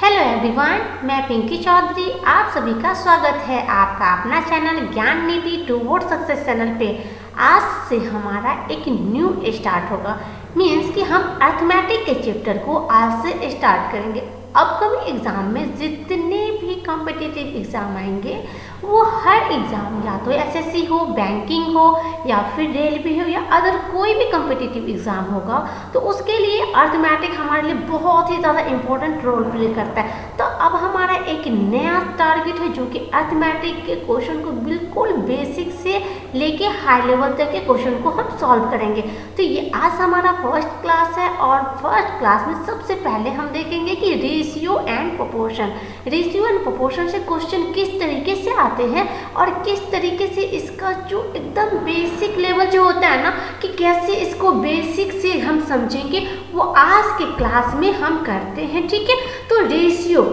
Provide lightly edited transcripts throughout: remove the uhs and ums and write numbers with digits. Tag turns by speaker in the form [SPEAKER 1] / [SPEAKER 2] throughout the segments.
[SPEAKER 1] Hello everyone, मैं पिंकी चौधरी। आप सभी का स्वागत है आपका अपना चैनल ज्ञान निधि टूवर्ड सक्सेस चैनल पे। आज से हमारा एक न्यू स्टार्ट होगा, मीन्स कि हम अर्थमेटिक के चैप्टर को आज से स्टार्ट करेंगे। अपकमिंग एग्ज़ाम में जितने भी कॉम्पिटिटिव एग्ज़ाम आएंगे वो हर एग्ज़ाम या तो एसएससी हो, बैंकिंग हो या फिर रेलवे हो या अदर कोई भी कॉम्पिटिटिव एग्ज़ाम होगा तो उसके लिए अर्थमेटिक हमारे लिए बहुत ही ज़्यादा इम्पोर्टेंट रोल प्ले करता है। तो अब हमारा एक नया टारगेट है जो कि अर्थमेटिक के क्वेश्चन को बिल्कुल बेसिक से लेके हाई लेवल तक के क्वेश्चन को हम सॉल्व करेंगे। तो ये आज हमारा फर्स्ट क्लास है और फर्स्ट क्लास में सबसे पहले हम देखेंगे कि रेशियो एंड प्रोपोर्शन से क्वेश्चन किस तरीके से आते हैं और किस तरीके से इसका जो एकदम बेसिक लेवल जो होता है ना कि कैसे इसको बेसिक से हम समझेंगे वो आज के क्लास में हम करते हैं। ठीक है, तो रेशियो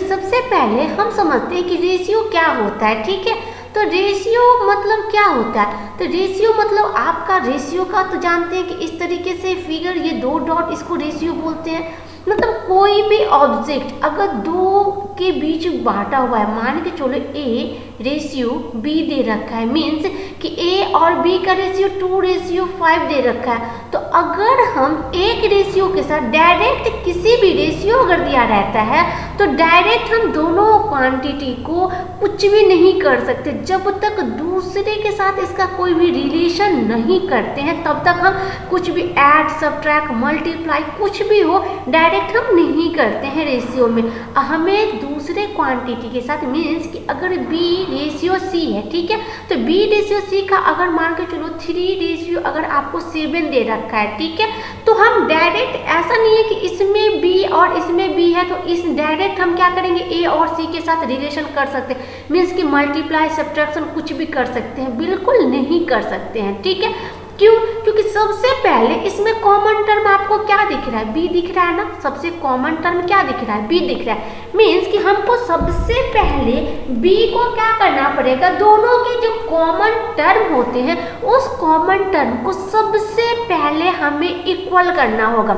[SPEAKER 1] सबसे पहले हम समझते हैं कि रेशियो क्या होता है। ठीक है, तो रेशियो मतलब क्या होता है? तो रेशियो मतलब आपका रेशियो का तो जानते हैं कि इस तरीके से फिगर, ये दो डॉट, इसको रेशियो बोलते हैं। मतलब कोई भी ऑब्जेक्ट अगर दो के बीच बांटा हुआ है, मान के चलो ए रेशियो बी दे रखा है, मीन्स कि ए और बी का रेशियो 2:5 दे रखा है। तो अगर हम एक रेशियो के साथ डायरेक्ट किसी भी रेशियो अगर दिया रहता है तो डायरेक्ट हम दोनों क्वांटिटी को कुछ भी नहीं कर सकते। जब तक दूसरे के साथ इसका कोई भी रिलेशन नहीं करते हैं तब तक हम कुछ भी ऐड, सब्ट्रैक्ट, मल्टीप्लाई कुछ भी हो डायरेक्ट हम नहीं करते हैं रेशियो में। हमें दूसरे क्वांटिटी के साथ, मीन्स कि अगर बी रेशियो सी है, ठीक है, तो बी रेशियो सी का अगर मान के चलो 3 रेशियो अगर आपको 7 दे रखा है, ठीक है, तो हम डायरेक्ट ऐसा नहीं है कि इसमें बी और इसमें बी है तो इस डायरेक्ट हम क्या करेंगे ए और सी के साथ रिलेशन कर सकते हैं, मीन्स कि मल्टीप्लाई, सब्ट्रैक्शन कुछ भी कर सकते हैं, बिल्कुल नहीं कर सकते हैं। ठीक है, क्यों? क्योंकि सबसे पहले इसमें कॉमन टर्म आपको क्या दिख रहा है? बी दिख रहा है ना। सबसे कॉमन टर्म क्या दिख रहा है? बी दिख रहा है। मीन्स कि हमको सबसे पहले बी को क्या करना पड़ेगा, दोनों के जो कॉमन टर्म होते हैं उस कॉमन टर्म को सबसे पहले हमें इक्वल करना होगा।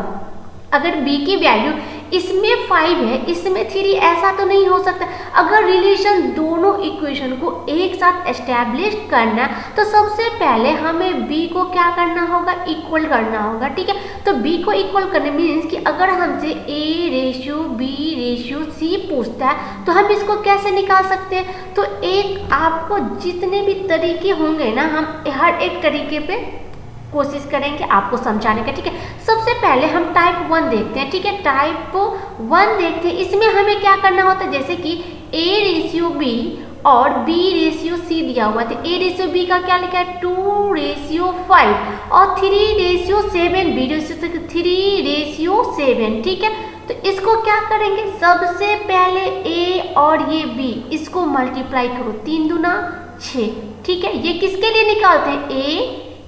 [SPEAKER 1] अगर b की वैल्यू इसमें 5 है, इसमें 3, ऐसा तो नहीं हो सकता। अगर रिलेशन दोनों इक्वेशन को एक साथ एस्टैब्लिश करना तो सबसे पहले हमें b को क्या करना होगा, इक्वल करना होगा। ठीक है, तो b को इक्वल करने मीन्स कि अगर हमसे a ratio b ratio c पूछता है तो हम इसको कैसे निकाल सकते हैं? तो एक आपको जितने भी तरीके होंगे ना, हम हर एक तरीके पे कोशिश करेंगे आपको समझाने का। ठीक है, सबसे पहले हम टाइप 1 देखते हैं। ठीक है, टाइप 1 देखते हैं। इसमें हमें क्या करना होता है, जैसे कि a रेशियो b और b रेशियो c दिया हुआ है, तो a रेशियो b का क्या लिखा है 2:5 और 3:7, b रेशियो 3:7। ठीक है, तो इसको क्या करेंगे, सबसे पहले a और ये b इसको मल्टीप्लाई करो, 3 दूना 6। ठीक है, ये किसके लिए निकालते हैं, a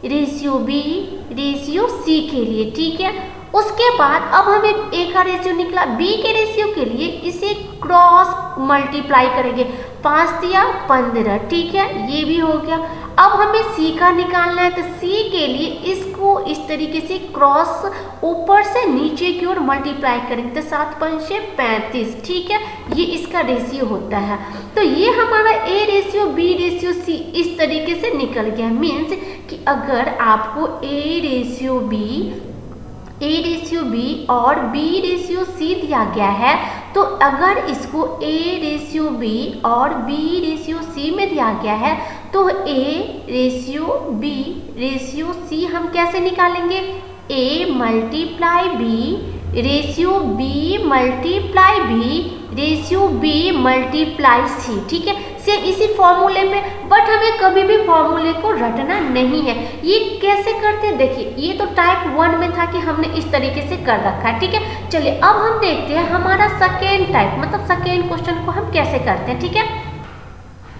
[SPEAKER 1] ratio B ratio C के लिए। ठीक है, उसके बाद अब हमें ए का रेशियो निकला, बी के रेशियो के लिए इसे क्रॉस मल्टीप्लाई करेंगे, 5 दिया 15। ठीक है, ये भी हो गया। अब हमें सी का निकालना है, तो सी के लिए इसको इस तरीके से क्रॉस ऊपर से नीचे की ओर मल्टीप्लाई करेंगे, तो 7 पंचे 35। ठीक है, ये इसका रेशियो होता है। तो ये हमारा A ratio B ratio C इस तरीके से निकल गया। मीन्स कि अगर आपको ए रेशियो बी और बी रेशियो सी दिया गया है तो अगर इसको ए रेशियो बी और बी रेशियो सी में दिया गया है तो A ratio B ratio C हम कैसे निकालेंगे, A multiply B ratio B multiply B ratio B multiply C. ठीक है, सेम इसी फॉर्मूले में, बट हमें कभी भी फॉर्मूले को रटना नहीं है। ये कैसे करते हैं, देखिए ये तो टाइप 1 में था कि हमने इस तरीके से कर रखा है। ठीक है, चलिए अब हम देखते हैं हमारा सेकेंड टाइप, मतलब सेकेंड क्वेश्चन को हम कैसे करते हैं। ठीक है,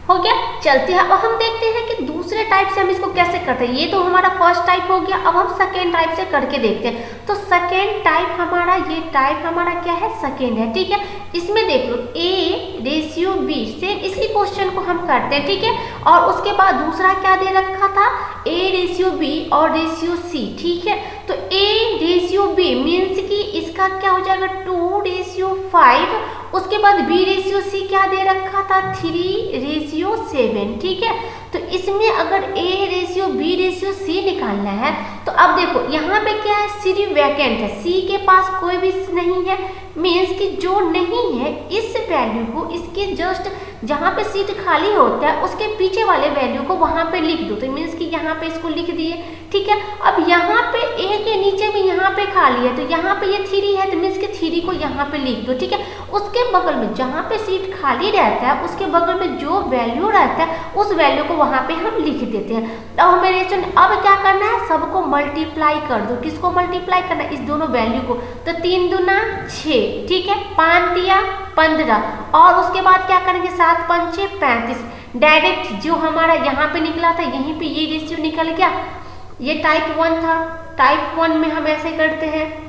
[SPEAKER 1] हो गया, चलते हैं अब हम देखते हैं कि दूसरे टाइप से हम इसको कैसे करते हैं। ये तो हमारा फर्स्ट टाइप हो गया, अब हम सेकेंड टाइप से करके देखते हैं। तो सेकेंड टाइप हमारा, ये टाइप हमारा क्या है, सेकेंड है। ठीक है, इसमें देख लो a रेशियो b, सेम इसी क्वेश्चन को हम करते हैं। ठीक है, और उसके बाद दूसरा क्या दे रखा था, a रेशियो b और रेशियो c। ठीक है, तो a रेशियो b मीन्स कि इसका क्या हो जाएगा 2:5 3:5, उसके बाद B:C क्या दे रखा था 3:7, ठीक है। तो इसमें अगर A:B:C निकालना है तो अब देखो यहाँ पे क्या है, सीट वैकेंट है, C के पास कोई भी नहीं है, मीन्स कि जो नहीं है इस वैल्यू को इसके जस्ट जहाँ पे सीट खाली होता है उसके पीछे वाले वैल्यू को वहाँ पे लिख दो। तो मीन्स कि यहाँ पे इसको लिख दिए, ठीक है। अब यहाँ पे A के नीचे में यहाँ पे खाली है तो यहाँ पे ये 3 है तो मीन्स कि 3 को यहाँ पे लिख दो, ठीक है। उसके बगल में जहाँ पे सीट खाली रहता है उसके बगल में जो वैल्यू रहता है उस वैल्यू को वहाँ पे हम लिख देते हैं। तो हमें अब क्या करना है, सबको मल्टीप्लाई कर दो। किसको मल्टीप्लाई करना है, इस दोनों वैल्यू को। तो 3 दूना 6, ठीक है, 5 दिया 15 और उसके बाद क्या करेंगे 7 5 35। डायरेक्ट जो हमारा यहाँ पे निकला था यहीं पे ये रेशियो निकल गया। ये टाइप 1 था, टाइप 1 में हम ऐसे करते हैं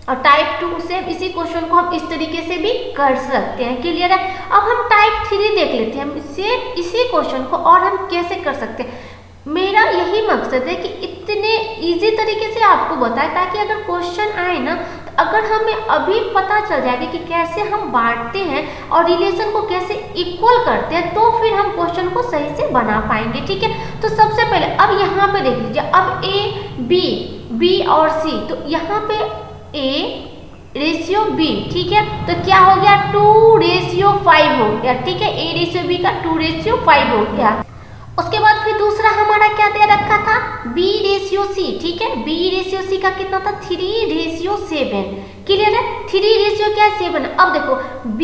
[SPEAKER 1] और टाइप 2 से इसी क्वेश्चन को हम इस तरीके से भी कर सकते हैं। क्लियर है। अब हम टाइप 3 देख लेते हैं, हम इससे इसी क्वेश्चन को और हम कैसे कर सकते हैं। मेरा यही मकसद है कि इतने इजी तरीके से आपको बताएं ताकि अगर क्वेश्चन आए ना तो अगर हमें अभी पता चल जाएगा कि कैसे हम बांटते हैं और रिलेशन को कैसे इक्वल करते हैं तो फिर हम क्वेश्चन को सही से बना पाएंगे, ठीक है। तो सबसे पहले अब यहाँ पे देख लीजिए, अब B और C, तो यहाँ पे A:B, ठीक है। तो क्या हो गया 2:5 हो गया, ठीक है। A:B का 2:5 हो गया। उसके बाद फिर दूसरा हमारा क्या दे रखा था B:C, ठीक है। B:C का कितना था 3:7। क्लियर है, 3:7। अब देखो B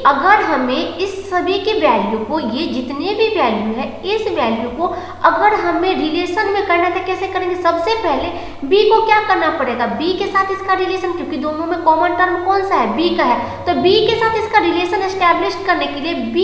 [SPEAKER 1] अगर हमें इस सभी के वैल्यू को, ये जितने भी वैल्यू है इस वैल्यू को अगर हमें रिलेशन में करना था कैसे करेंगे, सबसे पहले B को क्या करना पड़ेगा, B के साथ इसका रिलेशन, क्योंकि दोनों में कॉमन टर्म कौन सा है B का है, तो B के साथ इसका रिलेशन एस्टेब्लिश करने के लिए B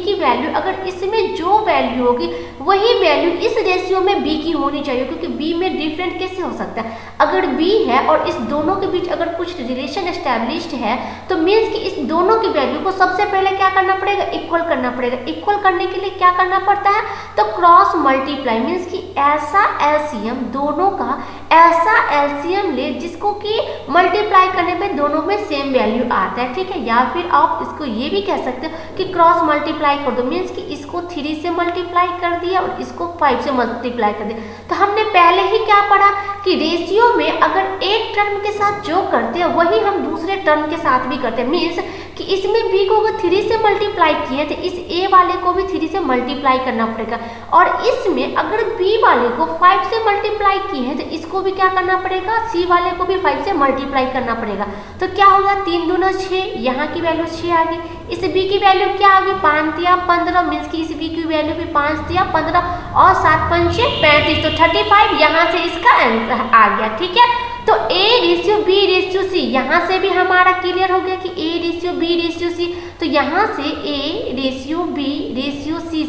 [SPEAKER 1] की वैल्यू अगर इसमें जो वैल्यू होगी वही वैल्यू इस रेशियो में B की होनी चाहिए, क्योंकि B में डिफरेंट कैसे हो सकता है। अगर B है और इस दोनों के बीच अगर कुछ रिलेशन एस्टैब्लिश्ड है तो मीन्स कि इस दोनों की वैल्यू को सबसे पहले क्या करना पड़ेगा, इक्वल करना पड़ेगा। इक्वल करने के लिए क्या करना पड़ता है, तो क्रॉस मल्टीप्लाई, मीन्स कि ऐसा एलसीएम दोनों का ऐसा एलसीएम ले जिसको कि मल्टीप्लाई करने पे दोनों में सेम वैल्यू आता है, ठीक है। या फिर आप इसको ये भी कह सकते हो कि क्रॉस मल्टीप्लाई कर दो, मीन्स कि इसको 3 से मल्टीप्लाई कर दिया और इसको 5 से मल्टीप्लाई कर दिया। तो हमने पहले ही क्या पढ़ा कि रेशियो में अगर एक टर्म के साथ जो करते हैं वही हम दूसरे टर्म के साथ भी करते हैं। मीन्स कि इसमें B को अगर 3 से मल्टीप्लाई किए तो इस A वाले को भी 3 से मल्टीप्लाई करना पड़ेगा, और इसमें अगर B वाले को 5 से मल्टीप्लाई किए हैं तो इसको भी क्या करना पड़ेगा, C वाले को भी 5 से मल्टीप्लाई करना पड़ेगा। तो क्या होगा 3 दूना 6, यहाँ की वैल्यू 6 आ गई। इस B की वैल्यू क्या आ गई 5 दिया 15, मीन्स कि इस B की वैल्यू भी 5 दिया 15 और 7 5 35, तो 35 यहाँ से इसका आंसर आ गया, ठीक है। तो A:B:C, यहाँ से भी हमारा क्लियर हो गया कि A:B:C, तो यहाँ से A:B:C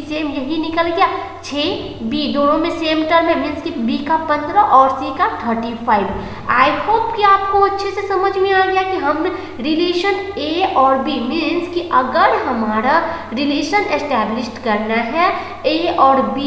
[SPEAKER 1] सेम यही निकल गया 6, B दोनों में सेम टर्म है, मीन्स कि B का 15 और C का 35। आई होप कि आपको अच्छे से समझ में आ गया कि हम रिलेशन A और B, मीन्स कि अगर हमारा रिलेशन एस्टैब्लिश करना है A और B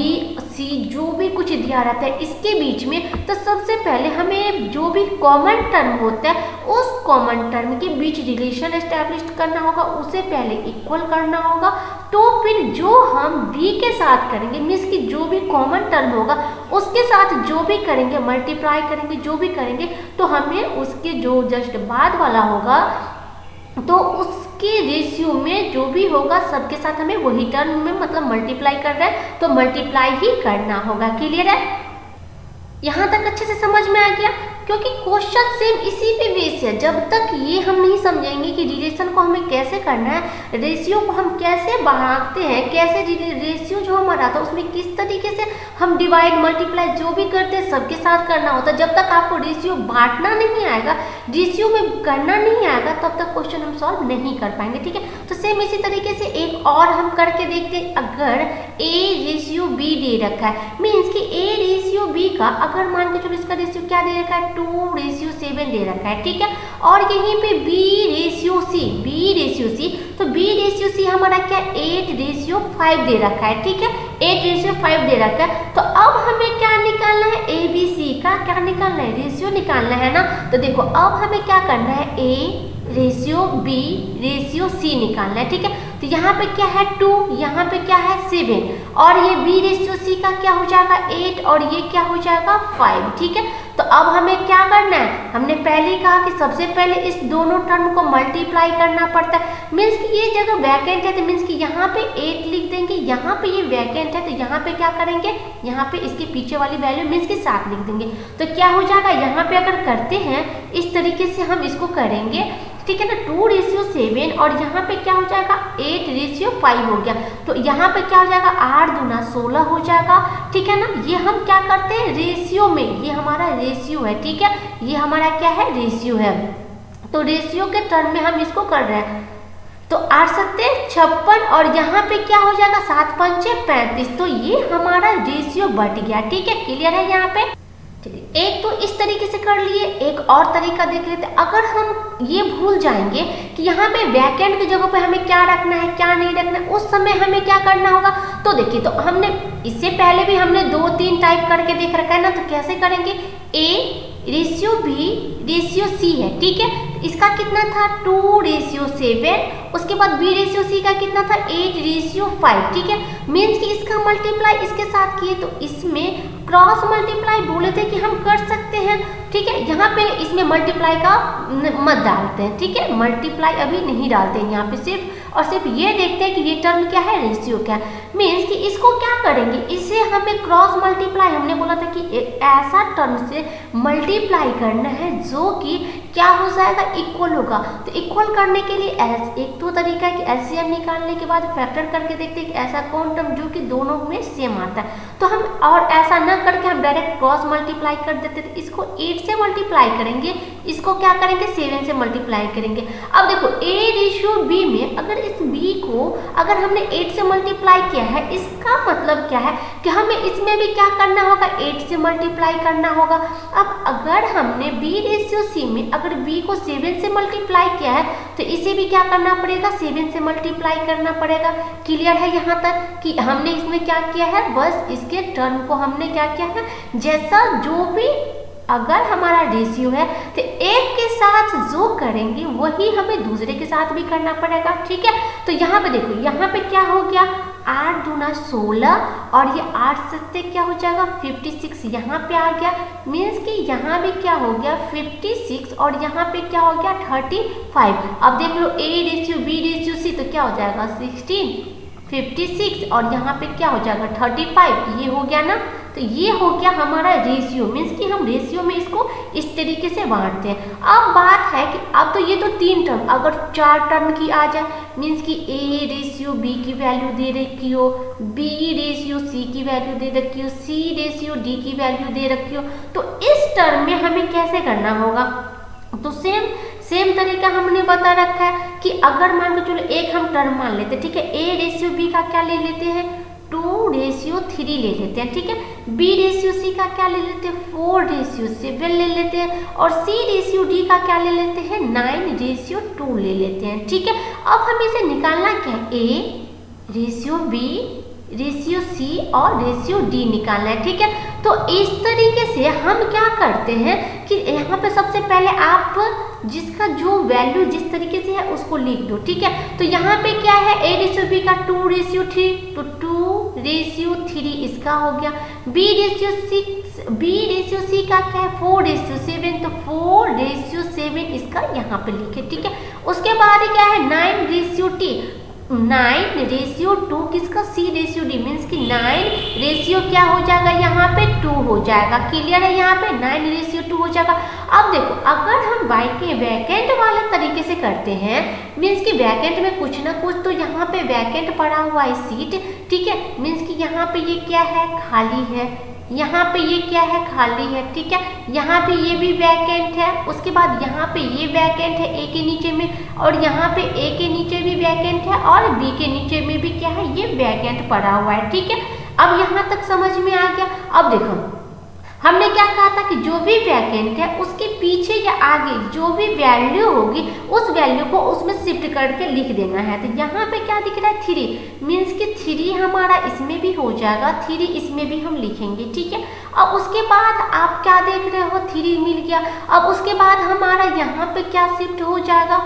[SPEAKER 1] C जो भी कुछ दिया रहता है इसके बीच में, तो सबसे पहले हमें जो भी कॉमन टर्म होता है उस कॉमन टर्म के बीच रिलेशन एस्टैब्लिश करना होगा, उसे पहले इक्वल करना होगा। तो फिर जो हम B के साथ करेंगे, मीन्स कि जो भी कॉमन टर्म होगा उसके साथ जो भी करेंगे, मल्टीप्लाई करेंगे, जो भी करेंगे, तो हमें उसके जो जस्ट बाद वाला होगा तो उसके रेशियो में जो भी होगा सबके साथ हमें वही टर्म में मतलब मल्टीप्लाई कर रहे हैं तो मल्टीप्लाई ही करना होगा। क्लियर है, यहाँ तक अच्छे से समझ में आ गया। क्योंकि क्वेश्चन सेम इसी पे बेस है। जब तक ये हम नहीं समझेंगे कि रिलेशन को हमें कैसे करना है, रेशियो को हम कैसे बढ़ाते हैं, कैसे रेशियो जो हमारा था उसमें किस तरीके से हम डिवाइड मल्टीप्लाई जो भी करते हैं सबके साथ करना होता है। जब तक आपको रेशियो बांटना नहीं आएगा, रेशियो में करना नहीं आएगा, तब तक क्वेश्चन हम सॉल्व नहीं कर पाएंगे, ठीक है। तो सेम इसी तरीके से एक और हम करके देखते हैं। अगर A:B दे रखा है, मीन्स कि A:B का अगर मान के चलो इसका रेशियो क्या दे रखा है 2:7 दे रखा है, ठीक है। और यहीं पे B:C, तो B:C हमारा क्या 8:5 दे रखा है, ठीक है। 8:5 दे रखा है। तो अब हमें क्या निकालना है, ABC का क्या निकालना है, रेशियो निकालना है ना। तो देखो अब हमें क्या करना है, रेशियो बी रेशियो सी निकालना है, ठीक है। तो यहाँ पे क्या है 2, यहाँ पे क्या है 7 और ये बी रेशियो सी का क्या हो जाएगा 8 और ये क्या हो जाएगा 5, ठीक है। तो अब हमें क्या करना है, हमने पहले ही कहा कि सबसे पहले इस दोनों टर्म को मल्टीप्लाई करना पड़ता है। मीन्स कि ये जगह वैकेंट है तो मीन्स कि यहाँ पे 8 लिख देंगे, यहाँ पे ये वैकेंट है तो यहाँ पे क्या करेंगे, यहाँ पे इसके पीछे वाली वैल्यू मीन्स कि 7 लिख देंगे। तो क्या हो जाएगा, यहाँ पे अगर करते हैं इस तरीके से हम इसको करेंगे, ठीक है ना, 2:7 और यहाँ पे क्या हो जाएगा 8:5 हो गया। तो यहाँ पे क्या हो जाएगा 8 दूना 16 हो जाएगा, ठीक है ना। ये हम क्या करते हैं रेशियो में, ये हमारा रेशियो है, ठीक है, ये हमारा क्या है रेशियो है। तो रेशियो के टर्म में हम इसको कर रहे हैं। तो 8×7 और यहाँ पे क्या हो जाएगा 7×5 35। तो ये हमारा रेशियो बढ़ गया, ठीक है, क्लियर है यहाँ पे। एक तो इस तरीके से कर लिए, एक और तरीका देख लेते हैं। अगर हम ये भूल जाएंगे कि यहाँ पे वैकेंट की जगह पे हमें क्या रखना है क्या नहीं रखना है, उस समय हमें क्या करना होगा। तो देखिए, तो हमने इससे पहले भी हमने 2-3 टाइप करके देख रखा है ना। तो कैसे करेंगे, A ratio B ratio C है, ठीक है। इसका कितना था 2:7, उसके बाद बी रेशियो सी का कितना था 8:5, ठीक है। मीन्स कि इसका मल्टीप्लाई इसके साथ किए तो इसमें क्रॉस मल्टीप्लाई बोले थे कि हम कर सकते हैं, ठीक है। यहाँ पे इसमें मल्टीप्लाई का मत डालते हैं, ठीक है, मल्टीप्लाई अभी नहीं डालते हैं यहाँ पे, सिर्फ और सिर्फ ये देखते हैं कि ये टर्म क्या है रेशियो क्या है। मीन्स कि इसको क्या करेंगे, इसे हमें क्रॉस मल्टीप्लाई, हमने बोला था कि एक ऐसा टर्म से मल्टीप्लाई करना है जो कि क्या हो जाएगा इक्वल होगा। तो इक्वल करने के लिए एक तो तरीका है कि एलसीएम निकालने के बाद फैक्टर करके देखते हैं कि ऐसा कौन टर्म जो कि दोनों में सेम आता है। तो हम और ऐसा न करके हम डायरेक्ट क्रॉस मल्टीप्लाई कर देते थे। इसको 8 से मल्टीप्लाई करेंगे, इसको क्या करेंगे 7 से मल्टीप्लाई करेंगे। अब देखो A/B में अगर इस B को अगर हमने 8 से मल्टीप्लाई किया है, इसका मतलब क्या है कि हमें इसमें भी क्या करना होगा 8 से मल्टीप्लाई करना होगा। अब अगर हमने B/C में अगर B को 7 से मल्टीप्लाई किया है तो इसे भी क्या करना पड़ेगा 7 से मल्टीप्लाई करना पड़ेगा। क्लियर है यहाँ तक कि हमने इसमें क्या किया है, बस इसके टर्म को हमने क्या किया है, जैसा जो भी अगर हमारा रेशियो है तो एक के साथ जो करेंगे वही हमें दूसरे के साथ भी करना पड़ेगा, ठीक है। तो यहाँ पे देखो, यहाँ पे क्या हो गया 8 दूना 16 और ये 8×7 क्या हो जाएगा 56, यहाँ पे आ गया। मीन्स कि यहाँ भी क्या हो गया 56 और यहाँ पे क्या हो गया 35। अब देख लो A/B/C तो क्या हो जाएगा 16, 56 और यहाँ पे क्या हो जाएगा 35, ये हो गया ना। तो ये हो गया हमारा रेशियो। मीन्स कि हम रेशियो में इसको इस तरीके से बांटते हैं। अब बात है कि अब तो ये तो 3 टर्म, अगर 4 टर्म की आ जाए मीन्स कि A/B की वैल्यू दे रखी हो, B/C की वैल्यू दे रखी हो, C/D की वैल्यू दे रखी हो, तो इस टर्म में हमें कैसे करना होगा। तो सेम तरीका हमने बता रखा है कि अगर मान लो चलो एक हम टर्म मान लेते हैं, ठीक है। A/B का क्या ले लेते हैं 2:3 ले लेते हैं, ठीक है। B/C का क्या ले लेते हैं 4:7 ले लेते हैं और C/D का क्या ले लेते हैं 9:2 ले लेते हैं, ठीक है। अब हमें इसे निकालना क्या है A/B/C और D निकालना है, ठीक है। तो इस तरीके से हम क्या करते हैं कि यहाँ पे सबसे पहले आप जिसका जो वैल्यू जिस तरीके से है उसको लिख दो, ठीक है। तो यहाँ पे क्या है A/B का 2:3 तो 2:3 इसका हो गया। B/C का क्या है 4:7 तो 4:7 इसका यहाँ पे लिखे, ठीक है। उसके बाद क्या है 9:2 किसका C/D मीन्स कि 9 क्या हो जाएगा यहाँ पे 2 हो जाएगा। क्लियर है यहाँ पे 9:2 हो जाएगा। अब देखो अगर हम वैकेंट वाले तरीके से करते हैं मीन्स कि वैकेंट में कुछ ना कुछ तो यहाँ पे वैकेंट पड़ा हुआ है सीट, ठीक है। मीन्स कि यहाँ पे ये क्या है खाली है, यहाँ पे ये क्या है खाली है, ठीक है। यहाँ पे ये भी वैकेंट है, उसके बाद यहाँ पे ये वैकेंट है A के नीचे में और यहाँ पे A के नीचे भी वैकेंट है और B के नीचे में भी क्या है ये वैकेंट पड़ा हुआ है, ठीक है। अब यहाँ तक समझ में आ गया। अब देखो हमने क्या कहा था कि जो भी वैकेंट है उसके पीछे या आगे जो भी वैल्यू होगी उस वैल्यू को उसमें शिफ्ट करके लिख देना है। तो यहाँ पे क्या दिख रहा है 3 मीन्स कि 3 हमारा इसमें भी हो जाएगा, 3 इसमें भी हम लिखेंगे, ठीक है। अब उसके बाद आप क्या देख रहे हो 3 मिल गया। अब उसके बाद हमारा यहाँ पे क्या शिफ्ट हो जाएगा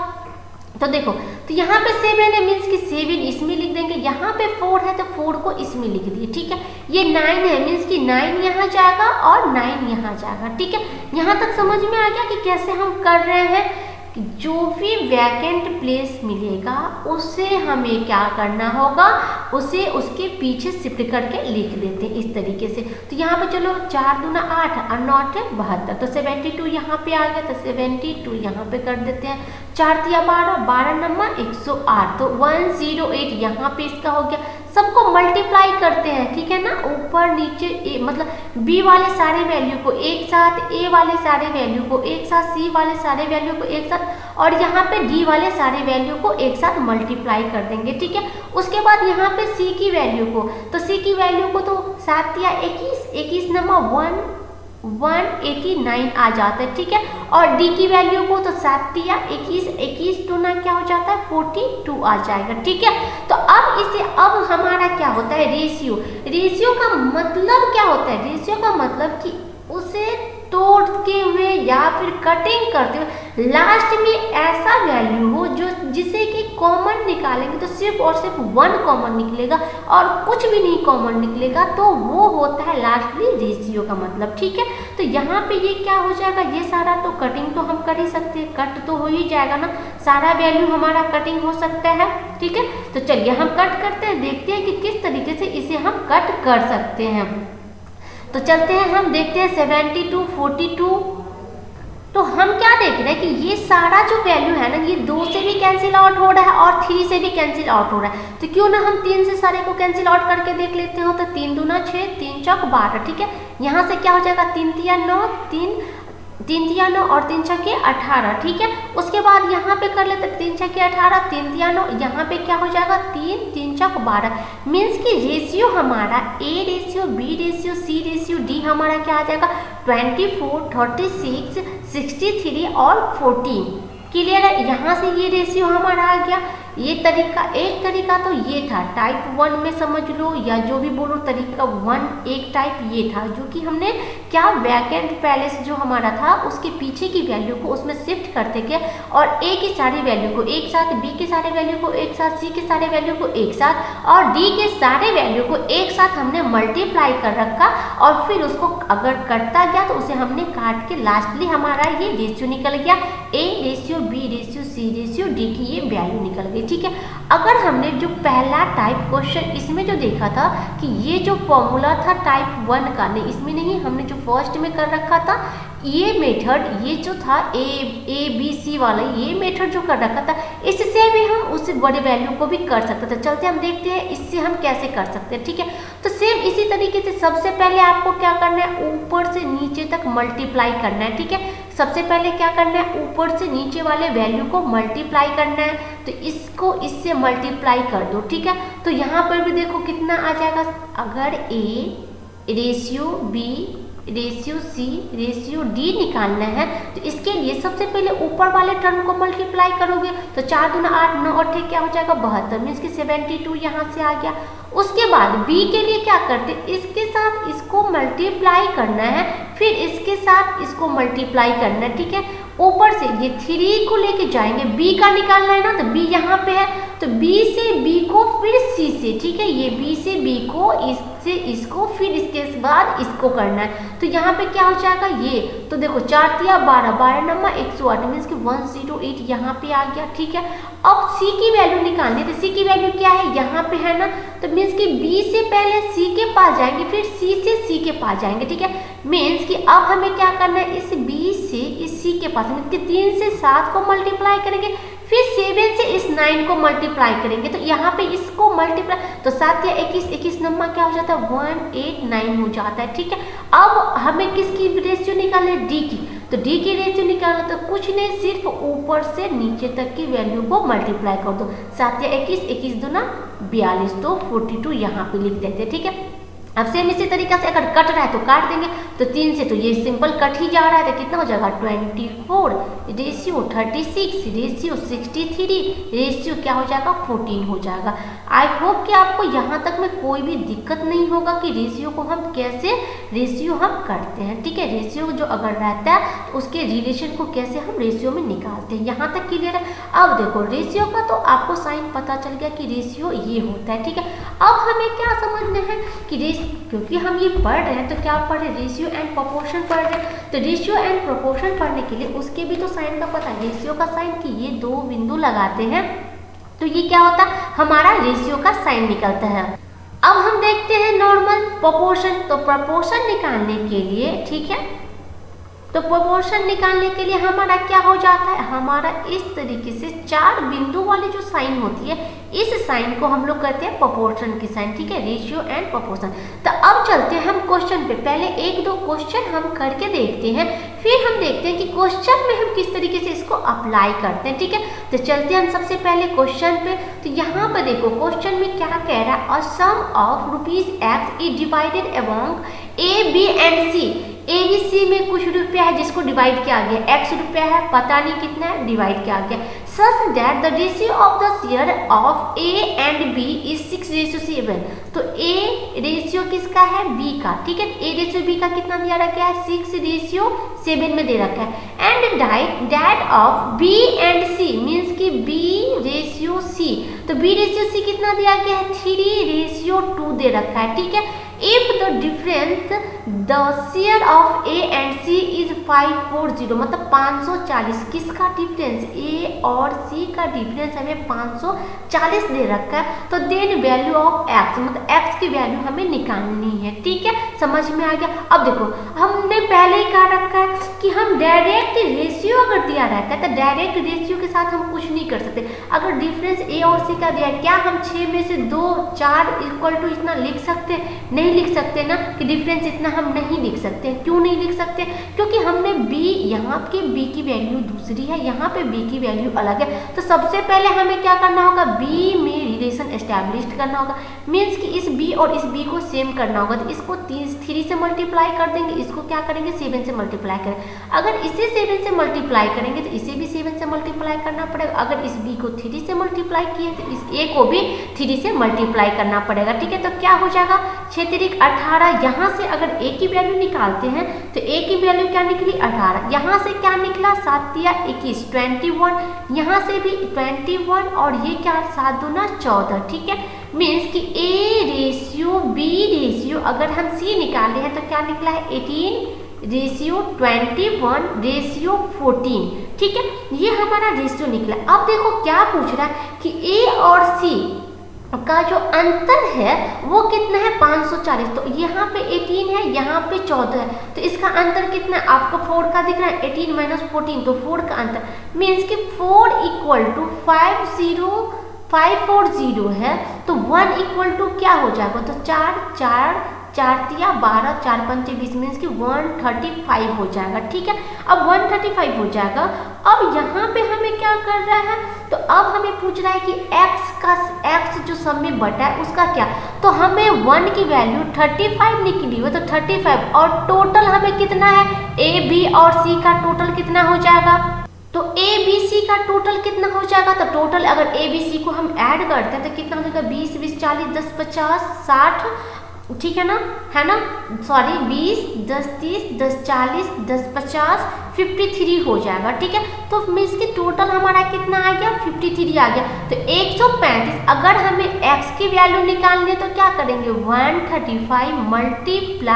[SPEAKER 1] तो देखो, तो यहाँ पे 7 है मीन्स कि 7 इसमें लिख देंगे, यहाँ पे 4 है तो 4 को इसमें लिख दिए, ठीक है। ये 9 है मीन्स कि 9 यहाँ जाएगा और 9 यहाँ जाएगा, ठीक है। यहाँ तक समझ में आ गया कि कैसे हम कर रहे हैं। कि जो भी वैकेंट प्लेस मिलेगा उसे हमें क्या करना होगा, उसे उसके पीछे शिफ्ट करके लिख देते हैं इस तरीके से। तो यहाँ पे चलो 4 दूना 8 और 9 72, तो 72 यहाँ पे आ गया, तो 72 यहाँ पे कर देते हैं। 4 तिया 12, 12 नंबर 108, तो 108 यहाँ पे इसका हो गया। सबको मल्टीप्लाई करते हैं, ठीक है ना, ऊपर नीचे मतलब बी वाले सारे वैल्यू को एक साथ, ए वाले सारे वैल्यू को एक साथ, सी वाले सारे वैल्यू को एक साथ, और यहाँ पे डी वाले सारे वैल्यू को एक साथ मल्टीप्लाई कर देंगे, ठीक है। उसके बाद यहाँ पे सी की वैल्यू को, तो सी की वैल्यू को तो 7 या 21, 21 नंबर 189 आ जाता है, ठीक है। और डी की वैल्यू को तो 7 या 21, 21 दूना क्या हो जाता है 42 आ जाएगा, ठीक है। तो अब हमारा क्या होता है रेशियो। रेशियो का मतलब क्या होता है, रेशियो का मतलब कि उसे तोड़ते हुए या फिर कटिंग करते हुए लास्ट में ऐसा वैल्यू हो जो जिसे कि कॉमन निकालेंगे तो सिर्फ और सिर्फ 1 कॉमन निकलेगा और कुछ भी नहीं कॉमन निकलेगा, तो वो होता है लास्टली रेशियो का मतलब, ठीक है। तो यहाँ पे ये क्या हो जाएगा, ये सारा तो कटिंग तो हम कर ही सकते हैं, कट तो हो ही जाएगा ना, सारा वैल्यू हमारा कटिंग हो सकता है, ठीक है। तो चलिए हम कट करते हैं, देखते हैं कि किस तरीके से इसे हम कट कर सकते हैं। तो चलते हैं, हम देखते हैं 72, 42। तो हम क्या देख रहे हैं कि ये सारा जो वैल्यू है ना, ये 2 से भी कैंसिल आउट हो रहा है और 3 से भी कैंसिल आउट हो रहा है। तो क्यों ना हम 3 से सारे को कैंसिल आउट करके देख लेते हो। तो 3 दूना 6, 3 चौक 12, ठीक है। यहाँ से क्या हो जाएगा 3 तिया 9, 3 तिया 9 और 3 छक्के 18, ठीक है। उसके बाद यहाँ पे कर लेते 3 छक्के 18, 3 तिया 9, यहाँ पे क्या हो जाएगा 3, 3 चौक 12। मीन्स कि रेशियो हमारा A ratio, B ratio, C ratio, D हमारा क्या आ जाएगा 24, 36, 63 और 14। क्लियर है। यहाँ से ये रेशियो हमारा आ गया। ये तरीका, एक तरीका तो ये था टाइप 1 में समझ लो, या जो भी बोलो तरीका 1 एक टाइप ये था, जो कि हमने क्या वैकेंट पैलेस जो हमारा था उसके पीछे की वैल्यू को उसमें शिफ्ट करते गए और ए की सारी वैल्यू को एक साथ, बी के सारे वैल्यू को एक साथ, सी के सारे वैल्यू को एक साथ और डी के सारे वैल्यू को एक साथ हमने मल्टीप्लाई कर रखा और फिर उसको अगर कटता गया तो उसे हमने काट के लास्टली हमारा ये रेशियो निकल गया, A ratio, B ratio, C ratio, D की ये वैल्यू निकल गई, ठीक है। अगर हमने जो पहला टाइप क्वेश्चन इसमें जो देखा था कि ये जो फॉर्मूला था टाइप 1 का, नहीं इसमें नहीं, हमने जो फर्स्ट में कर रखा था ये मेथड, ये जो था ए बी सी वाला ये मेथड जो कर रखा था, इससे भी हम उस बड़े वैल्यू को भी कर सकते थे। चलते हम देखते हैं इससे हम कैसे कर सकते हैं, ठीक है। तो सेम इसी तरीके से सबसे पहले आपको क्या करना है, ऊपर से नीचे तक मल्टीप्लाई करना है, ठीक है। सबसे पहले क्या करना है, ऊपर से नीचे वाले वैल्यू को मल्टीप्लाई करना है, तो इसको इससे मल्टीप्लाई कर दो, ठीक है। तो यहाँ पर भी देखो कितना आ जाएगा, अगर A ratio B ratio C ratio D निकालना है तो इसके लिए सबसे पहले ऊपर वाले टर्म को मल्टीप्लाई करोगे तो 4 दूना 8, 9 और 8 क्या हो जाएगा 72, मीन्स कि 72 यहाँ से आ गया। उसके बाद बी के लिए क्या करते, इसके साथ इसको मल्टीप्लाई करना है, फिर इसके साथ इसको मल्टीप्लाई करना है, ठीक है। ऊपर से ये 3 को लेके जाएंगे, बी का निकालना है ना, तो बी यहाँ पे है, तो बी से बी को फिर सी से, ठीक है, ये बी से बी को, इससे इसको, फिर इसके बाद इसको करना है। तो यहाँ पे क्या हो जाएगा ये, तो देखो 4 तिया 12, 12 नंबर 108, मीन्स कि 108 यहाँ पे आ गया, ठीक है। अब सी की वैल्यू निकालनी है, तो सी की वैल्यू क्या है यहाँ पे है ना, तो मीन्स कि बी से पहले सी के पास जाएंगे, फिर सी से सी के पास जाएंगे, ठीक है। मीन्स कि अब हमें क्या करना है, इस बी से इस सी के पास, मीन्स कि 3 से 7 को मल्टीप्लाई करेंगे, फिर 7 से इस 9 को मल्टीप्लाई करेंगे, तो यहाँ पे इसको मल्टीप्लाई, तो 7 या 21, 21 नंबर क्या हो जाता है 189 हो जाता है, ठीक है। अब हमें किसकी रेशियो निकालना है, डी की, तो डी की रेशियो निकालना तो कुछ नहीं, सिर्फ ऊपर से नीचे तक की वैल्यू को मल्टीप्लाई कर दो, 7 या 21, 21 दूना 42, तो 42 यहाँ पे लिख देते हैं, ठीक है। अब सेम इसी तरीके से अगर कट रहा है तो काट देंगे, तो 3 से तो ये सिंपल कट ही जा रहा है, तो कितना हो जाएगा 24 रेशियो 36, रेशियो 63, रेशियो क्या हो जाएगा 14 हो जाएगा। आई होप कि आपको यहाँ तक में कोई भी दिक्कत नहीं होगा कि रेशियो को हम कैसे रेशियो हम करते हैं, ठीक है। रेशियो जो अगर रहता है तो उसके रिलेशन को कैसे हम रेशियो में निकालते हैं, यहाँ तक क्लियर है। अब देखो रेशियो का तो आपको साइन पता चल गया कि रेशियो ये होता है, ठीक है। अब हमें क्या समझना है कि क्योंकि हम ये पढ़ रहे हैं तो क्या पढ़ रहे हैं, रेशियो एंड प्रोपोर्शन पढ़ रहे हैं। तो रेशियो एंड प्रोपोर्शन पढ़ने के लिए उसके भी तो साइन का पता है, रेशियो का साइन कि ये दो बिंदु लगाते हैं तो ये क्या होता है, हमारा रेशियो का साइन निकलता है। अब हम देखते हैं नॉर्मल प्रोपोर्शन। तो प्रोपोर्शन निकालने के लिए, ठीक है, तो प्रोपोर्शन निकालने के लिए हमारा क्या हो जाता है, हमारा इस तरीके से 4 बिंदु वाली जो साइन होती है इस साइन को हम लोग कहते हैं प्रोपोर्शन की साइन, ठीक है, रेशियो एंड प्रोपोर्शन। तो अब चलते हैं हम क्वेश्चन पे, पहले 1-2 क्वेश्चन हम करके देखते हैं, फिर हम देखते हैं कि क्वेश्चन में हम किस तरीके से इसको अप्लाई करते हैं, ठीक है। तो चलते हैं हम सबसे पहले क्वेश्चन पे। तो यहाँ पर देखो क्वेश्चन में क्या कह रहा है, a sum of ₹X is divided among A, B and C। A, B, C में कुछ रुपया है जिसको डिवाइड किया गया, X रुपया है, पता नहीं कितना है, डिवाइड किया गया। सच that the ratio of the share of A and B is 6:7। तो A रेशियो किसका है, B का, ठीक है। A रेशियो B का कितना दिया रखा है, 6:7 में दे रखा है। And that of B and C means कि B रेशियो C, तो B रेशियो C कितना दिया गया है, 3:2 दे रखा है, ठीक है। If the difference the share of A and C is 540, मतलब 540, किसका डिफरेंस, A और C का डिफरेंस हमें 540 दे रखा है। तो देन वैल्यू ऑफ X, मतलब X की वैल्यू हमें निकालनी है, ठीक है, समझ में आ गया। अब देखो हमने पहले ही कहा रखा है कि हम डायरेक्ट रेशियो अगर दिया रहता है तो डायरेक्ट रेशियो के साथ हम कुछ नहीं कर सकते। अगर डिफरेंस A और C का दिया है, क्या हम 6 में से 2, 4 इक्वल टू इतना लिख सकते, नहीं लिख सकते ना, कि डिफरेंस इतना हम नहीं लिख सकते। क्यों नहीं लिख सकते, क्योंकि हमने B, यहाँ के B की वैल्यू दूसरी है, यहाँ पे B की वैल्यू अलग है। तो सबसे पहले हमें क्या करना होगा, B में रिलेशन एस्टैब्लिश करना होगा, मीन्स कि इस B और इस B को सेम करना होगा। तो इसको 3 से मल्टीप्लाई कर देंगे, इसको क्या करेंगे 7 से मल्टीप्लाई करें। अगर इसे 7 से मल्टीप्लाई करेंगे तो इसे भी 7 से मल्टीप्लाई करना पड़ेगा। अगर इस B को 3 से मल्टीप्लाई किए तो इस A को भी 3 से मल्टीप्लाई करना पड़ेगा, ठीक है। तो क्या हो जाएगा, 6×3=18। यहाँ से अगर A की वैल्यू निकालते हैं तो A की वैल्यू क्या निकली 18, यहाँ से क्या निकला 7×3=21, 21, यहाँ से भी 21 और ये क्या 7×2=14, ठीक है। मीन्स कि A रेशियो B रेशियो अगर हम C निकाले हैं तो क्या निकला है 18:21:14, ठीक है, ये हमारा रेशियो निकला। अब देखो क्या पूछ रहा है कि A और C का जो अंतर है वो कितना है 540। तो यहाँ पे 18 है, यहाँ पे 14 है, तो इसका अंतर कितना है, आपको 4 का दिख रहा है, 18 - 14, तो 4 का अंतर मीन्स कि 4 = 540 है। तो 1 = क्या हो जाएगा, तो 4 12, 4×5=20 मीन्स कि 135 हो जाएगा, ठीक है। अब 135 हो जाएगा। अब यहाँ पे हमें क्या कर रहा है, तो अब हमें पूछ रहा है कि x जो सब में बटा है उसका क्या, तो हमें 1 की वैल्यू 35 निकली हो, तो 35 और टोटल हमें कितना है, A, B और C का टोटल कितना हो जाएगा, तो A, B, C का टोटल कितना हो जाएगा। तो टोटल अगर A, B, C को हम ऐड करते हैं तो कितना हो जाएगा, 20, 20, 40, 10, 50, 60, ठीक है ना, सॉरी 20, 10, 30, 10, 40, 10, 50, 53 हो जाएगा, ठीक है। तो मीन्स कि टोटल हमारा कितना आ गया 53 आ गया। तो 135, अगर हमें x की वैल्यू निकालनी है तो क्या करेंगे 135 ×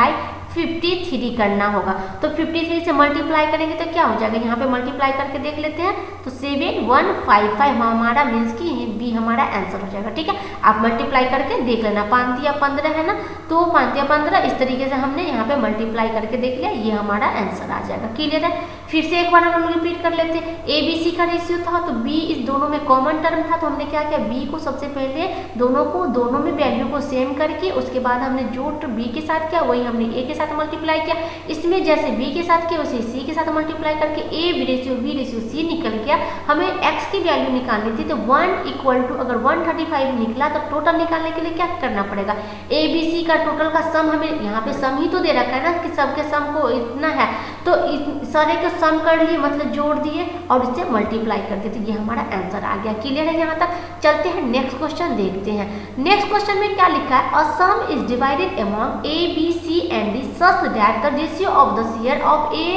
[SPEAKER 1] 53 करना होगा। तो 53 से मल्टीप्लाई करेंगे तो क्या हो जाएगा, यहाँ पे मल्टीप्लाई करके देख लेते हैं, तो 7155 हमारा मीन्स कि बी हमारा आंसर हो जाएगा, ठीक है। आप मल्टीप्लाई करके देख लेना, 5×3=15 है ना, तो 5×3=15 इस तरीके से हमने यहाँ पे मल्टीप्लाई करके देख लिया, ये हमारा आंसर आ जाएगा, क्लियर है। फिर से एक बार हम रिपीट कर लेते हैं, A, B, C का रेशियो था तो B इस दोनों में कॉमन टर्म था, तो हमने क्या किया B को सबसे पहले दोनों में वैल्यू को सेम करके उसके बाद हमने जो B के साथ किया वही हमने A के साथ मल्टीप्लाई किया। इसमें जैसे B के साथ किया उसे C के साथ मल्टीप्लाई करके A B रेशियो C निकल गया। हमें X की वैल्यू निकालनी थी, तो 1 अगर 135 निकला तो टोटल निकालने के लिए क्या करना पड़ेगा, A B C का टोटल का सम, हमें यहाँ पे सम ही तो दे रखा है ना कि सबके सम को इतना है, तो सारे के सम कर लिए मतलब जोड़ दिए और इससे मल्टीप्लाई कर दिए, तो ये हमारा आंसर आ गया। क्लियर है यहाँ तक? चलते हैं नेक्स्ट क्वेश्चन देखते हैं। नेक्स्ट क्वेश्चन में क्या लिखा है, a sum is divided among A B C and D such that the ratio of the share of A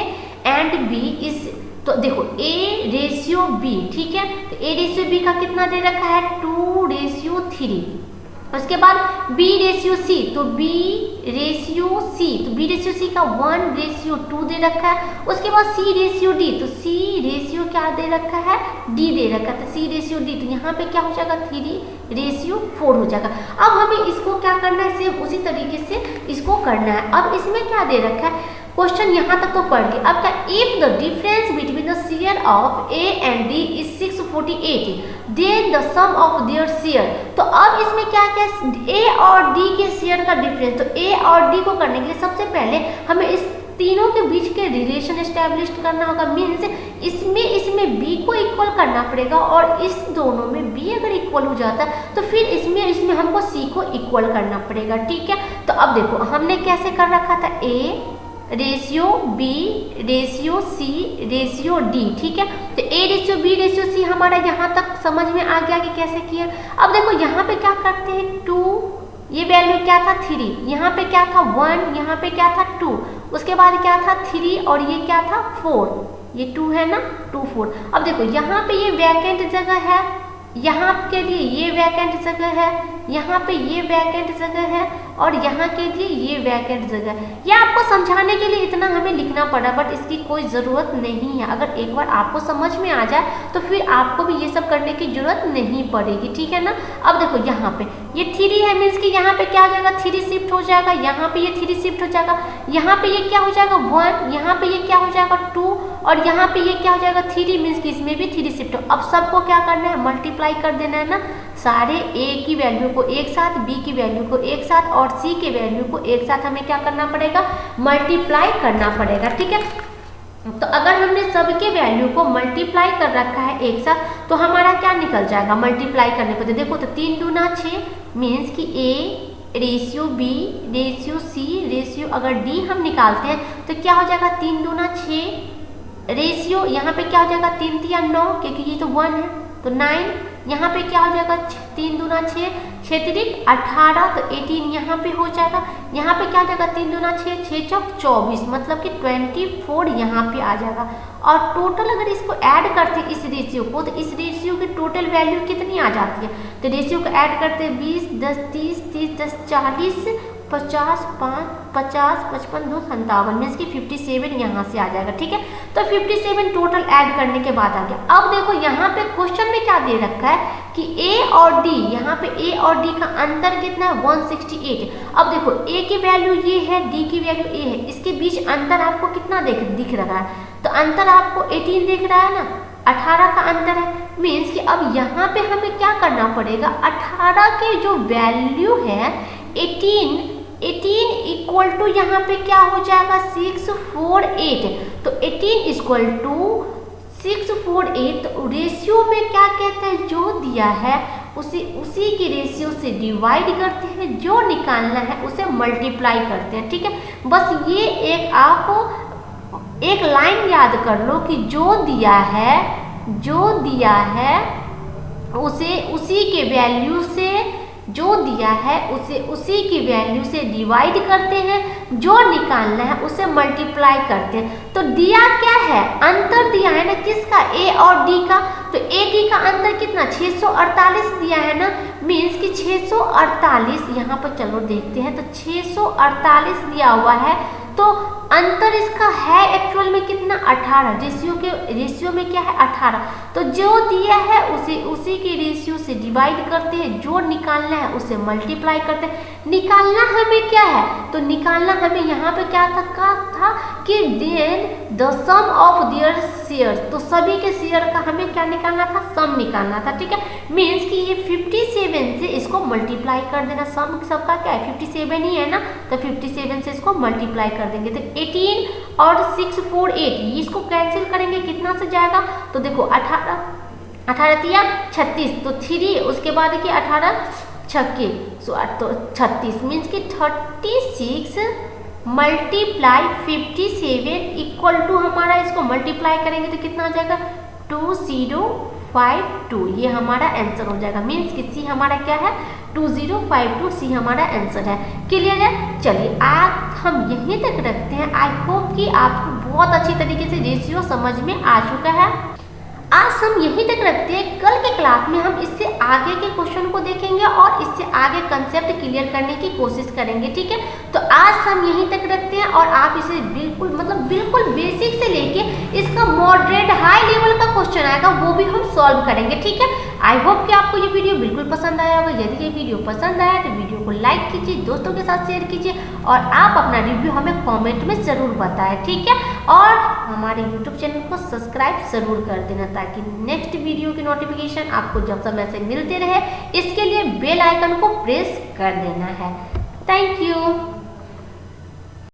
[SPEAKER 1] and B is, तो देखो A रेशियो B, ठीक है, तो A रेशियो B का कितना दे रखा है 2:3। उसके बाद B रेशियो C, तो B रेशियो C, तो B रेशियो C का 1:2 दे रखा है। उसके बाद C रेशियो D, तो C रेशियो क्या दे रखा है D दे रखा है, तो C रेशियो D, तो यहाँ पे क्या हो जाएगा 3:4 हो जाएगा। अब हमें इसको क्या करना है, सेम उसी तरीके से इसको करना है। अब इसमें क्या दे रखा है, क्वेश्चन यहाँ तक तो पढ़ लिया। अब क्या, if the difference between the share of A and D is 648 then the sum of their share, तो अब इसमें क्या क्या ए और डी के शेयर का डिफरेंस, तो ए और डी को करने के लिए सबसे पहले हमें इस तीनों के बीच के रिलेशन एस्टेब्लिश करना होगा। मीन्स इसमें बी को इक्वल करना पड़ेगा और इस दोनों में बी अगर इक्वल हो जाता है तो फिर इसमें हमको सी को इक्वल करना पड़ेगा, ठीक है। तो अब देखो हमने कैसे कर रखा था, A ratio B ratio C ratio D, ठीक है। तो A ratio B ratio C हमारा यहाँ तक समझ में आ गया कि कैसे किया। अब देखो यहाँ पे क्या करते हैं, 2, ये वैल्यू क्या था 3, यहाँ पे क्या था 1, यहाँ पे क्या था 2, उसके बाद क्या था 3 और ये क्या था 4, ये 2 है ना, 2 4। अब देखो यहाँ पे ये वैकेंट जगह है, यहाँ के लिए ये वैकेंट जगह है, यहाँ पे ये वैकेंट जगह है और यहाँ के लिए ये वैकेंट जगह है। ये आपको समझाने के लिए इतना हमें लिखना पड़ा, बट इसकी कोई ज़रूरत नहीं है। अगर एक बार आपको समझ में आ जाए तो फिर आपको भी ये सब करने की ज़रूरत नहीं पड़ेगी, ठीक है ना। अब देखो यहाँ पे ये 3 है, मीन्स कि यहाँ पे क्या हो जाएगा 3 शिफ्ट हो जाएगा, यहाँ पे ये 3 शिफ्ट हो जाएगा, यहाँ पे ये क्या हो जाएगा 1, यहाँ पे ये क्या हो जाएगा 2 और यहाँ पे ये क्या हो जाएगा 3, मीन्स कि इसमें भी 3 शिफ्ट हो। अब सबको क्या करना है, मल्टीप्लाई कर देना है ना, सारे ए की वैल्यू को एक साथ, बी की वैल्यू को एक साथ और सी के वैल्यू को एक साथ हमें क्या करना पड़ेगा, मल्टीप्लाई करना पड़ेगा, ठीक है। तो अगर हमने सबके वैल्यू को मल्टीप्लाई कर रखा है एक साथ तो हमारा क्या निकल जाएगा मल्टीप्लाई करने पर, देखो तो 3 दूना 6 मीन्स कि A ratio B ratio C ratio अगर डी हम निकालते हैं तो क्या हो जाएगा 3 दूना 6 रेशियो, यहाँ पे क्या हो जाएगा 3 3 9 क्योंकि ये तो 1 है तो 9, यहाँ पे क्या हो जाएगा 3 दूना 6 6 3 18 तो 18 यहाँ पे हो जाएगा, यहाँ पे क्या हो जाएगा 3 दूना 6 6 चौक 24 मतलब कि 24 यहाँ पे आ जाएगा। और टोटल अगर इसको ऐड करते हैं इस रेशियो को तो इस रेशियो की टोटल वैल्यू कितनी आ जाती है, तो रेशियो को ऐड करते हैं 20 10 30 30 10 40 50 5 50 55 2 57 मीन्स कि 57 यहाँ से आ जाएगा, ठीक है। तो 57 टोटल ऐड करने के बाद आ गया। अब देखो यहाँ पे क्वेश्चन में क्या दे रखा है कि ए और डी, यहाँ पे ए और डी का अंतर कितना है 168। अब देखो ए की वैल्यू ये है, डी की वैल्यू ए है, इसके बीच अंतर आपको कितना दिख रहा है, तो अंतर आपको 18 दिख रहा है ना, 18 का अंतर है। मीन्स कि अब यहाँ पे हमें क्या करना पड़ेगा, 18 के जो वैल्यू है 18 इक्वल टू यहाँ पे क्या हो जाएगा 648, तो 18 इक्वल टू 648 तो रेशियो में क्या कहते हैं जो दिया है उसी के रेशियो से डिवाइड करते हैं, जो निकालना है उसे मल्टीप्लाई करते हैं, ठीक है। बस ये एक लाइन याद कर लो कि जो दिया है उसे उसी के वैल्यू से, जो दिया है उसे उसी की वैल्यू से डिवाइड करते हैं, जो निकालना है उसे मल्टीप्लाई करते हैं। तो दिया क्या है, अंतर दिया है ना किसका, ए और डी का, तो ए डी का अंतर कितना 648 दिया है ना, मीन्स कि 648 यहाँ पर चलो देखते हैं, तो 648 दिया हुआ है तो अंतर इसका है एक्चुअल में कितना 18, रेशियो में क्या है 18, तो जो दिया है उसी के रेशियो से डिवाइड करते हैं, जो निकालना है उसे मल्टीप्लाई करते हैं। निकालना हमें क्या है, तो निकालना हमें यहाँ पे क्या था कि then the sum of their shares, तो सभी के शेयर का हमें क्या निकालना था, सम निकालना था, ठीक है। मीन्स कि ये 57 से इसको मल्टीप्लाई कर देना, सम सबका क्या है 57 ही है ना, तो 57 से इसको मल्टीप्लाई कर देंगे तो 18 और 648 इसको कैंसिल करेंगे, कितना से जाएगा, तो देखो 18 तिया 36 तो 3, उसके बाद कि 18 छक्के तो 36 मीन्स कि 36 मल्टीप्लाई 57 इक्वल टू हमारा, इसको मल्टीप्लाई करेंगे तो कितना आ जाएगा 2052, ये हमारा आंसर हो जाएगा। मीन्स कि सी हमारा क्या है 2052, सी हमारा आंसर है। क्लियर है? चलिए आज हम यहीं तक रखते हैं। आई होप कि आपको बहुत अच्छी तरीके से रेशियो समझ में आ चुका है। आज हम यहीं तक रखते हैं। कल के क्लास में हम इससे आगे के क्वेश्चन को देखेंगे और इससे आगे कंसेप्ट क्लियर करने की कोशिश करेंगे। ठीक है, तो आज हम यहीं तक रखते हैं और आप इसे बिल्कुल बिल्कुल बेसिक से लेके इसका मॉडरेट हाई लेवल का क्वेश्चन आएगा वो भी हम सॉल्व करेंगे। ठीक है, आई होप कि आपको ये वीडियो बिल्कुल पसंद आया होगा। यदि ये वीडियो पसंद आया तो वीडियो को लाइक कीजिए, दोस्तों के साथ शेयर कीजिए और आप अपना रिव्यू हमें कॉमेंट में ज़रूर बताएं। ठीक है, और हमारे यूट्यूब चैनल को सब्सक्राइब ज़रूर कर देना ताकि नेक्स्ट वीडियो की नोटिफिकेशन आपको जब समय से मिलते रहे। इसके लिए बेल आइकन को प्रेस कर देना है। Thank you.